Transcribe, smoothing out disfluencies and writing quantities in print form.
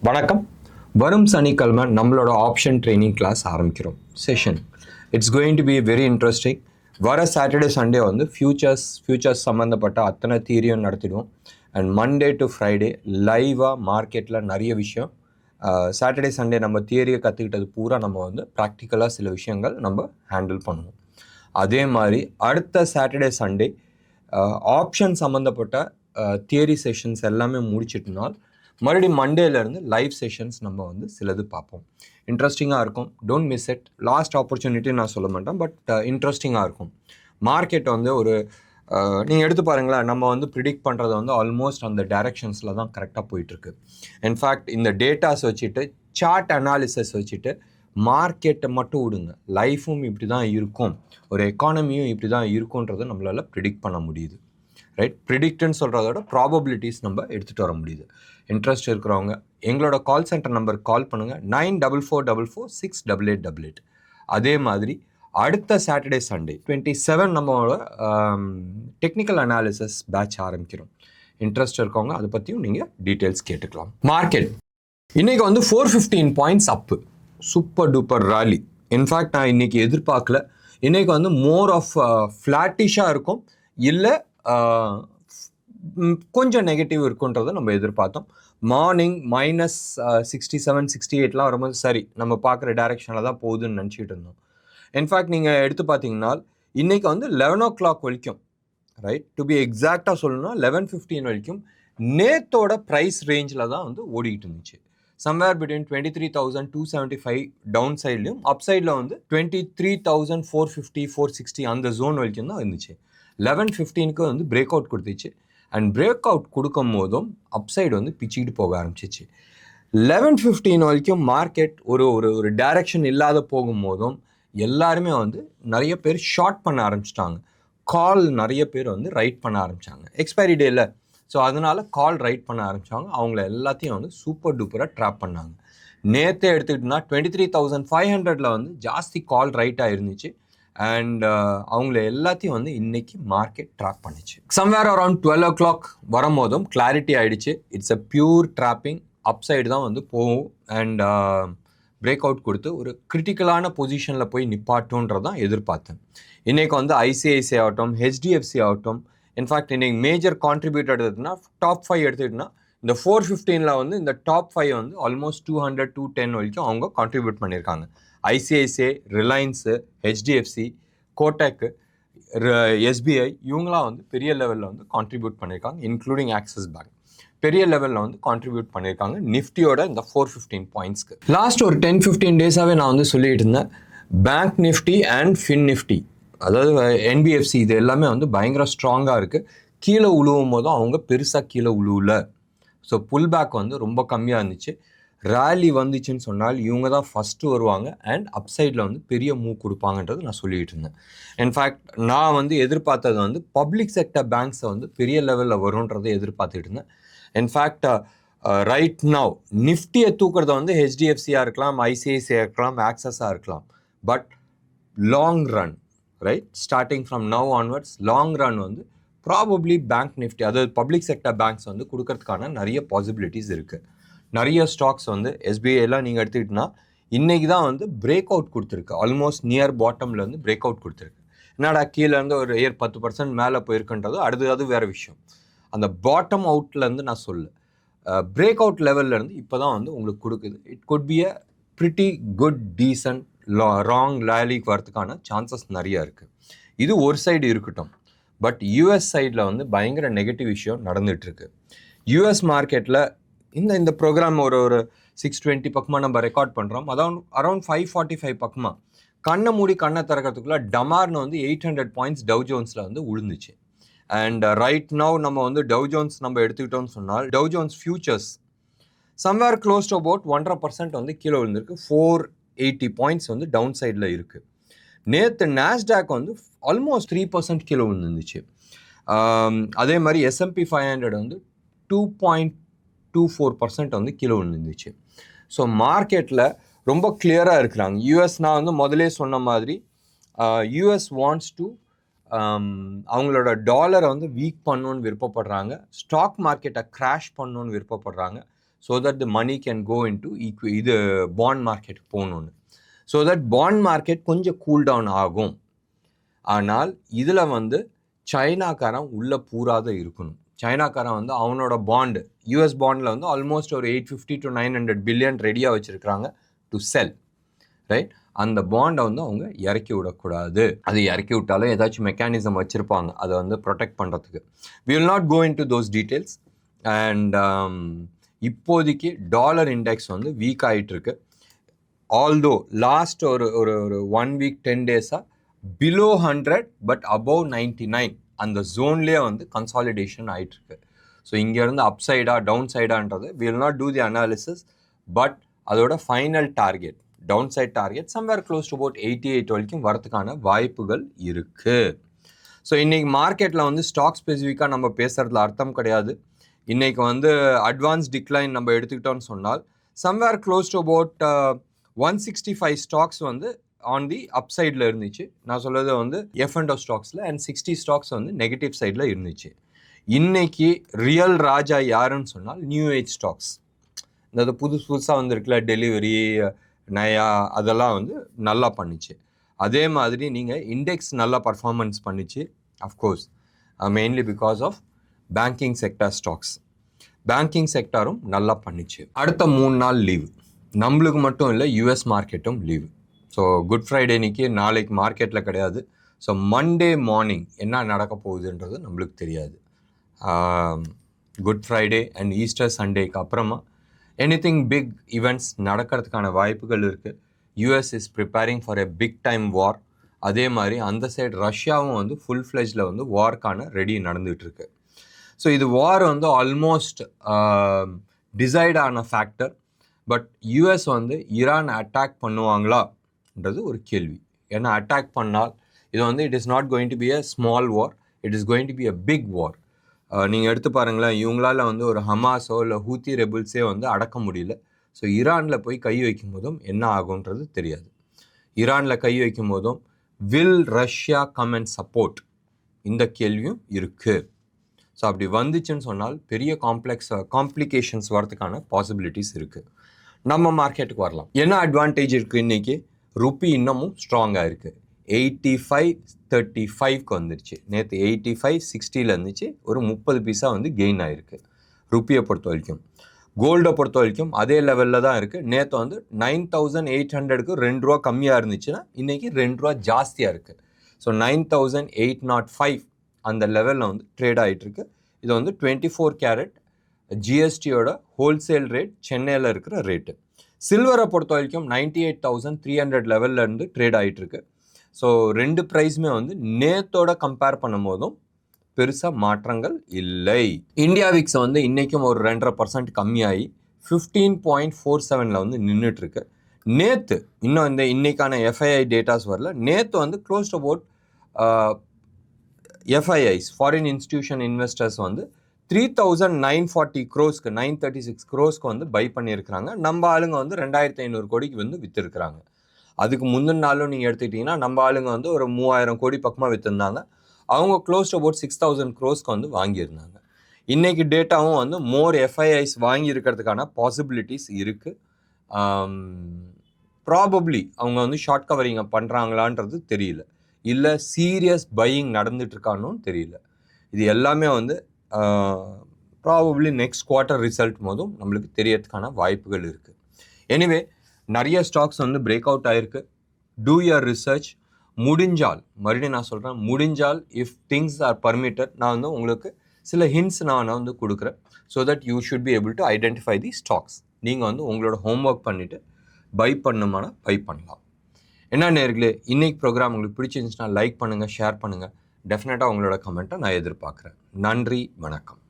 வணக்கம். வரும் சனிக்கிழமை நம்மளோட ஆப்ஷன் ட்ரைனிங் கிளாஸ் ஆரம்பிக்கிறோம் session. It's going to be very interesting. வர சாட்டர்டே சண்டே வந்து ஃபியூச்சர்ஸ் சம்மந்தப்பட்ட அத்தனை தியரியும் நடத்திடுவோம். அண்ட் மண்டே டு ஃப்ரைடே லைவாக மார்க்கெட்டில் நிறைய விஷயம். சாட்டர்டே சண்டே நம்ம தியரியை கற்றுக்கிட்டது பூரா நம்ம வந்து ப்ராக்டிக்கலாக சில விஷயங்கள் நம்ம ஹேண்டில் பண்ணுவோம். அதே மாதிரி அடுத்த சாட்டர்டே சண்டே ஆப்ஷன் சம்மந்தப்பட்ட தியரி செஷன்ஸ் எல்லாமே முடிச்சிட்டனால் மறுபடியும் மண்டேலேருந்து லைவ் செஷன்ஸ் நம்ம வந்து சிலது பார்ப்போம். இன்ட்ரெஸ்டிங்காக இருக்கும். Don't miss it. Last opportunity நான் சொல்ல மாட்டேன், பட் இன்ட்ரெஸ்டிங்காக இருக்கும். மார்க்கெட் வந்து ஒரு நீங்கள் எடுத்து பாருங்களேன், நம்ம வந்து ப்ரிடிக்ட் பண்ணுறது வந்து ஆல்மோஸ்ட் அந்த டைரக்ஷன்ஸில் தான் கரெக்டாக போயிட்டுருக்கு. இன்ஃபேக்ட் இந்த டேட்டாஸ் வச்சுட்டு சார்ட் அனாலிசிஸ் வச்சுட்டு மார்க்கெட்டை மட்டும் விடுங்க, லைஃபும் இப்படி தான் இருக்கும், ஒரு எக்கானமியும் இப்படி தான் இருக்குன்றதை நம்மளால் ப்ரிடிக்ட் பண்ண முடியுது. ரைட்? ப்ரிடிக்ட்னு சொல்கிறதோட ப்ராபபிலிட்டிஸ் நம்ம எடுத்துகிட்டு வர முடியுது. இன்ட்ரெஸ்ட் இருக்கிறவங்க எங்களோட கால் சென்டர் நம்பருக்கு கால் பண்ணுங்கள், 9444468888. அதே மாதிரி அடுத்த சாட்டர்டே சண்டே 27 நம்மளோட டெக்னிக்கல் அனாலிசிஸ் பேட்ச் ஆரம்பிக்கிறோம். இன்ட்ரெஸ்ட் இருக்கவங்க அதை பற்றியும் நீங்கள் டீட்டெயில்ஸ் கேட்டுக்கலாம். மார்க்கெட் இன்றைக்கி வந்து 415 பாயிண்ட்ஸ் அப்பு, சூப்பர் டூப்பர் ராலி. இன்ஃபேக்ட் நான் இன்றைக்கி எதிர்பார்க்கல. இன்றைக்கி வந்து மோர் ஆஃப் ஃப்ளாட்டிஷாக இருக்கும், இல்லை கொஞ்சம் நெகட்டிவ் இருக்குன்றதை நம்ம எதிர்பார்த்தோம். மார்னிங் -67 68 வரும்போது சரி நம்ம பார்க்குற டைரெக்ஷனில் தான் போகுதுன்னு நினச்சிட்டு இருந்தோம். இன்ஃபேக்ட் நீங்கள் எடுத்து பார்த்தீங்கன்னா இன்றைக்கி வந்து 11 o'clock வரைக்கும், ரைட், டு பி எக்ஸாக்டாக சொல்லணும்னா 11:15 வரைக்கும் நேத்தோட ப்ரைஸ் ரேஞ்சில் தான் வந்து ஓடிக்கிட்டு இருந்துச்சு. சம்வேர் பிட்வீன் 23,275 டவுன் சைட்லையும் அப் சைடில் வந்து 23,450 460 அந்த ஜோன் வரைக்கும் தான் இருந்துச்சு. 11:15க்கு வந்து பிரேக் அவுட் கொடுத்துச்சு. அண்ட் பிரேக் அவுட் கொடுக்கும் போதும் அப்சைடு வந்து பிச்சுக்கிட்டு போக ஆரம்பிச்சிச்சு. 11:15 வரைக்கும் மார்க்கெட் ஒரு ஒரு டைரக்ஷன் இல்லாத போகும்போதும் எல்லாருமே வந்து நிறைய பேர் ஷார்ட் பண்ண ஆரம்பிச்சிட்டாங்க. கால் நிறைய பேர் வந்து ரைட் பண்ண ஆரம்பித்தாங்க எக்ஸ்பைரி டேயில். ஸோ அதனால் கால் ரைட் பண்ண ஆரம்பித்தாங்க. அவங்கள எல்லாத்தையும் வந்து சூப்பர் டூப்பராக ட்ராப் பண்ணாங்க. நேற்றே எடுத்துக்கிட்டோம்னா 23,500 வந்து ஜாஸ்தி கால் ரைட்டாக இருந்துச்சு. அண்ட் அவங்கள எல்லாத்தையும் வந்து இன்னைக்கு மார்க்கெட் ட்ராப் பண்ணிச்சு. சம்வேர் அரௌண்ட் 12 o'clock வரும்போதும் கிளாரிட்டி ஆகிடுச்சு. It's a pure dropping, upside தான் வந்து போகும். அண்ட் பிரேக் அவுட் கொடுத்து ஒரு கிரிட்டிக்கலான பொசிஷனில் போய் நிப்பாட்டோன்றதான் எதிர்பார்த்தேன். இன்றைக்கி வந்து ஐசிஐசிஐ ஆகட்டும், ஹெச்டிஎஃப்சி ஆகட்டும், இன்ஃபேக்ட் இன்றைக்கி மேஜர் கான்ட்ரிபியூட்டர் எடுத்துக்கிட்டோம்னா டாப் 5 எடுத்துக்கிட்டோம்னா இந்த 415 வந்து இந்த டாப் 5 வந்து ஆல்மோஸ்ட் 200 210 வரைக்கும் அவங்க கான்ட்ரிபியூட் பண்ணியிருக்காங்க. ஐசிஐசிஐ, ரிலையன்ஸு, ஹெச்டிஎஃப்சி, கோட்டக்கு, எஸ்பிஐ இவங்களாம் வந்து பெரிய லெவலில் வந்து கான்ட்ரிபியூட் பண்ணியிருக்காங்க. இன்க்ளூடிங் ஆக்சிஸ் பேங்க் பெரிய லெவலில் வந்து கான்ட்ரிபியூட் பண்ணியிருக்காங்க நிஃப்டியோட இந்த 415 பாயிண்ட்ஸ்க்கு. லாஸ்ட் ஒரு 10-15 டேஸாகவே நான் வந்து சொல்லிட்டு இருந்தேன், bank Nifty and fin Nifty, அதாவது என்பிஎஃப்சி, இது எல்லாமே வந்து பயங்கர ஸ்ட்ராங்காக இருக்குது. கீழே உழுவும் போதும் அவங்க பெருசாக கீழே உழுவல. ஸோ புல் பேக் வந்து ரொம்ப கம்மியாக இருந்துச்சு. ரேலி வந்துச்சுன்னு சொன்னால் இவங்க தான் ஃபஸ்ட்டு வருவாங்க அண்ட் அப்சைடில் வந்து பெரிய மூவ் கொடுப்பாங்கன்றது நான் சொல்லிகிட்டு இருந்தேன். இன்ஃபேக்ட் நான் வந்து எதிர்பார்த்தது வந்து பப்ளிக் செக்டர் பேங்க்ஸை வந்து பெரிய லெவலில் வரும்ன்றதை எதிர்பார்த்துட்டு இருந்தேன். இன்ஃபேக்ட் ரைட் நவ் நிஃப்டியை தூக்குறத வந்து ஹெச்டிஎஃப்சியாக இருக்கலாம், ஐசிஐசிஐ இருக்கலாம், ஆக்சஸாக இருக்கலாம். But long run, right, starting from now onwards long run வந்து ப்ராபப்ளி பேங்க் நிஃப்டி, அதாவது பப்ளிக் செக்டர் பேங்க்ஸ் வந்து கொடுக்கறதுக்கான நிறைய பாசிபிலிட்டிஸ் இருக்குது. நிறைய ஸ்டாக்ஸ் வந்து எஸ்பிஐலாம் நீங்கள் எடுத்துக்கிட்டோன்னா இன்றைக்கி தான் வந்து பிரேக் அவுட் கொடுத்துருக்கு. ஆல்மோஸ்ட் நியர் பாட்டமில் வந்து பிரேக் அவுட் கொடுத்துருக்கு. என்னடா கீழேருந்து ஒரு 10% மேலே போயிருக்குன்றது அது வேறு விஷயம். அந்த பாட்டம் அவுட்லேருந்து நான் சொல்ல பிரேக் அவுட் லெவல்லேருந்து இப்போ தான் வந்து உங்களுக்கு கொடுக்குது. It could be a pretty good decent range லேலிக்கு வரதுக்கான சான்சஸ் நிறையா இருக்குது. இது ஒரு சைடு இருக்கட்டும். பட் யூஎஸ் சைடில் வந்து பயங்கர நெகட்டிவ் விஷயம் நடந்துகிட்ருக்கு. யூஎஸ் மார்க்கெட்டில் இந்த ப்ரோக்ராம் ஒரு 620 பக்கமாக நம்ம ரெக்கார்ட் பண்ணுறோம். அரௌண்ட் 545 பக்கமாக கண்ணை மூடி கண்ணை திறக்கிறதுக்குள்ளே டமார்னு வந்து 800 பாயிண்ட்ஸ் டவ் ஜோன்ஸில் வந்து விழுந்துச்சு. அண்ட் ரைட் நவ் நம்ம வந்து டவ் ஜோன்ஸ் நம்ம எடுத்துக்கிட்டோம்னு சொன்னால் Dow Jones futures somewhere close to about 1.5% வந்து கீழே விழுந்திருக்கு. 480 பாயிண்ட்ஸ் வந்து டவுன் சைடில் இருக்குது. நேற்று நாஸ்டாக் வந்து ஆல்மோஸ்ட் 3% கீழே விழுந்துருந்துச்சு. அதே மாதிரி S&P 500 வந்து 2.24% வந்து கீழே விழுந்துருந்துச்சு. ஸோ மார்க்கெட்டில் ரொம்ப கிளியராக இருக்கிறாங்க. யூஎஸ் நான் வந்து முதலே சொன்ன மாதிரி யூஎஸ் வாண்ட்ஸ் டு அவங்களோட டாலரை வந்து வீக் பண்ணணுன்னு விருப்பப்படுறாங்க, ஸ்டாக் மார்க்கெட்டை கிராஷ் பண்ணணுன்னு விருப்பப்படுறாங்க. So that the money can go into இது பாண்ட் மார்க்கெட் போகணுன்னு. ஸோ தட் பாண்ட் மார்க்கெட் கொஞ்சம் கூல் டவுன் ஆகும். ஆனால் இதில் வந்து சைனாக்காரன் உள்ள பூராத இருக்கணும். சைனாக்காரன் வந்து அவனோட பாண்டு யூஎஸ் பாண்டில் வந்து ஆல்மோஸ்ட் ஒரு 850 to 900 பில்லியன் ரெடியாக வச்சுருக்கிறாங்க டு செல், ரைட்? அந்த பாண்டை வந்து அவங்க இறக்கி விடக்கூடாது. அது இறக்கி விட்டாலும் ஏதாச்சும் மெக்கானிசம் வச்சுருப்பாங்க அதை வந்து ப்ரொடெக்ட் பண்ணுறதுக்கு. We will not go into those details. And இப்போதைக்கு டாலர் இண்டெக்ஸ் வந்து வீக் ஆகிட்டு இருக்கு. ஆல்தோ லாஸ்ட் ஒரு 1 week 10 days below 100 but above 99 அந்த ஜோன்லேயே வந்து கன்சாலிடேஷன் ஆகிட்டு இருக்கு. ஸோ இங்கேருந்து அப் சைடா டவுன் சைடான்றது we will not do the analysis. But அதோட final target down side target somewhere close to about 88 வரைக்கும் வரதுக்கான வாய்ப்புகள் இருக்குது. ஸோ இன்றைக்கி மார்க்கெட்டில் வந்து ஸ்டாக் ஸ்பெசிஃபிக்காக நம்ம பேசுகிறதுல அர்த்தம் கிடையாது. இன்றைக்கி வந்து அட்வான்ஸ் டிக்ளைன் நம்ம எடுத்துக்கிட்டோம்னு சொன்னால் somewhere close to about 165 stocks வந்து ஆன் தி அப் சைடில் இருந்துச்சு. நான் சொல்கிறது வந்து F&O ஸ்டாக்ஸில் அண்ட் 60 ஸ்டாக்ஸ் வந்து நெகட்டிவ் சைடில் இருந்துச்சு. இன்னைக்கு ரியல் ராஜா யாருன்னு சொன்னால் நியூ ஏஜ் ஸ்டாக்ஸ். இந்த புதுசாக வந்துருக்குல டெலிவரி நயா அதெல்லாம் வந்து நல்லா பண்ணிச்சு. அதே மாதிரி நீங்கள் இண்டெக்ஸ் நல்லா பர்ஃபார்மன்ஸ் பண்ணிச்சு. Of course mainly because of banking sector stocks. Banking செக்டாரும் நல்லா பண்ணிச்சு. அடுத்த 3 நாள் லீவு நம்மளுக்கு மட்டும் இல்லை, யூஎஸ் மார்க்கெட்டும் லீவு. ஸோ குட் ஃப்ரைடே அன்றைக்கி நாளைக்கு மார்க்கெட்டில் கிடையாது. ஸோ மண்டே மார்னிங் என்ன நடக்க போகுதுன்றது நம்மளுக்கு தெரியாது. குட் ஃப்ரைடே அண்ட் ஈஸ்டர் சண்டேக்கு அப்புறமா எனிதிங் பிக் ஈவெண்ட்ஸ் நடக்கிறதுக்கான வாய்ப்புகள் இருக்குது. US is preparing for a big time war. அதே மாதிரி அந்த சைடு ரஷ்யாவும் வந்து ஃபுல் ஃப்ளெஜ்டில் வந்து வார்க்கான ரெடி நடந்துகிட்ருக்கு. ஸோ இது வார் வந்து ஆல்மோஸ்ட் டிசைட் ஆன ஃபேக்டர். பட் யூஎஸ் வந்து ஈரான் அட்டாக் பண்ணுவாங்களான்றது ஒரு கேள்வி. ஏன்னா அட்டாக் பண்ணால் இது வந்து it is not going to be a small war, it is going to be a big war. நீங்கள் எடுத்து பாருங்களேன், இவங்களால் வந்து ஒரு ஹமாஸோ இல்லை ஹூத்தி ரெபுல்ஸே வந்து அடக்க முடியல. ஸோ ஈரானில் போய் கை வைக்கும் போதும் என்ன ஆகுன்றது தெரியாது. ஈரானில் கை வைக்கும் போதும் will Russia come and support, இந்த கேள்வியும் இருக்குது. ஸோ அப்படி வந்துச்சுன்னு சொன்னால் பெரிய காம்ப்ளிகேஷன்ஸ் வரதுக்கான பாசிபிலிட்டிஸ் இருக்குது. நம்ம மார்க்கெட்டுக்கு வரலாம். என்ன அட்வான்டேஜ் இருக்குது இன்றைக்கி? ருப்பி இன்னமும் ஸ்ட்ராங்காக இருக்குது. 85.35க்கு வந்துருச்சு. நேற்று 85.60 இருந்துச்சு. ஒரு 30 பைசா வந்து கெயின் ஆகிருக்கு ருப்பியை பொறுத்த வரைக்கும். கோல்டை பொறுத்த வரைக்கும் அதே லெவலில் தான் இருக்குது. நேற்று வந்து 9,800க்கு 2 ரூபா கம்மியாக இருந்துச்சுன்னா இன்றைக்கி 2 ரூபா ஜாஸ்தியாக இருக்குது. ஸோ 9,805 அந்த லெவலில் வந்து ட்ரேட் ஆகிட்டுருக்கு. இது வந்து 24 கேரட் ஜிஎஸ்டியோட ஹோல்சேல் ரேட், சென்னையில் இருக்கிற ரேட்டு. சில்வரை பொறுத்த வரைக்கும் 98,300 லெவலில் இருந்து ட்ரேட் ஆகிட்டுருக்கு. ஸோ 2 ப்ரைஸுமே வந்து நேத்தோட கம்பேர் பண்ணும் போதும் பெருசாக மாற்றங்கள் இல்லை. இந்தியா விக்ஸ் வந்து இன்றைக்கும் ஒரு 2.5% கம்மியாகி 15.47 வந்து நின்றுட்டுருக்கு. நேற்று இன்னும் இன்னைக்கான எஃப்ஐஐ டேட்டாஸ் வரல. நேற்று வந்து close about FIIs foreign institution investors வந்து 3,940 crores-க்கு 936 crores-க்கு வந்து பை பண்ணியிருக்கிறாங்க. நம்ம ஆளுங்க வந்து 2,500 கோடிக்கு வந்து விற்றுருக்குறாங்க. அதுக்கு முந்தின நாளும் நீங்கள் எடுத்துக்கிட்டிங்கன்னா நம்ம ஆளுங்க வந்து ஒரு 3,000 கோடி பக்கமாக விற்றுருந்தாங்க. அவங்க க்ளோஸ் அபவுட் 6,000 crores-க்கு வந்து வாங்கியிருந்தாங்க. இன்றைக்கி டேட்டாவும் வந்து மோர் எஃப்ஐஐஸ் வாங்கியிருக்கிறதுக்கான பாசிபிலிட்டிஸ் இருக்குது. ப்ராபப்ளி அவங்க வந்து ஷார்ட் கவரிங்கை பண்ணுறாங்களான்றது தெரியல, இல்லை சீரியஸ் பையிங் நடந்துட்டுருக்கான்னு தெரியல. இது எல்லாமே வந்து ப்ராபப்ளி நெக்ஸ்ட் குவார்ட்டர் ரிசல்ட் போதும் நம்மளுக்கு தெரியறதுக்கான வாய்ப்புகள் இருக்குது. எனிவே நிறைய ஸ்டாக்ஸ் வந்து பிரேக் அவுட் ஆகிருக்கு. Two your research. முடிஞ்சால், மறுபடியும் நான் சொல்கிறேன், முடிஞ்சால் இஃப் திங்ஸ் ஆர் பர்மிட்டட் நான் வந்து உங்களுக்கு சில ஹிண்ட்ஸ் நான் வந்து கொடுக்குறேன். So that you should be able to identify the stocks. நீங்கள் வந்து உங்களோட ஹோம்ஒர்க் பண்ணிவிட்டு பை பண்ணுமானா பை பண்ணலாம். என்ன நேர்களே, இன்றைக்கி ப்ரோக்ராம் உங்களுக்கு பிடிச்சிருந்துச்சுன்னா லைக் பண்ணுங்கள், ஷேர் பண்ணுங்கள். டெஃபினட்டாக உங்களோட கமெண்ட்டை நான் எதிர்பார்க்குறேன். நன்றி, வணக்கம்.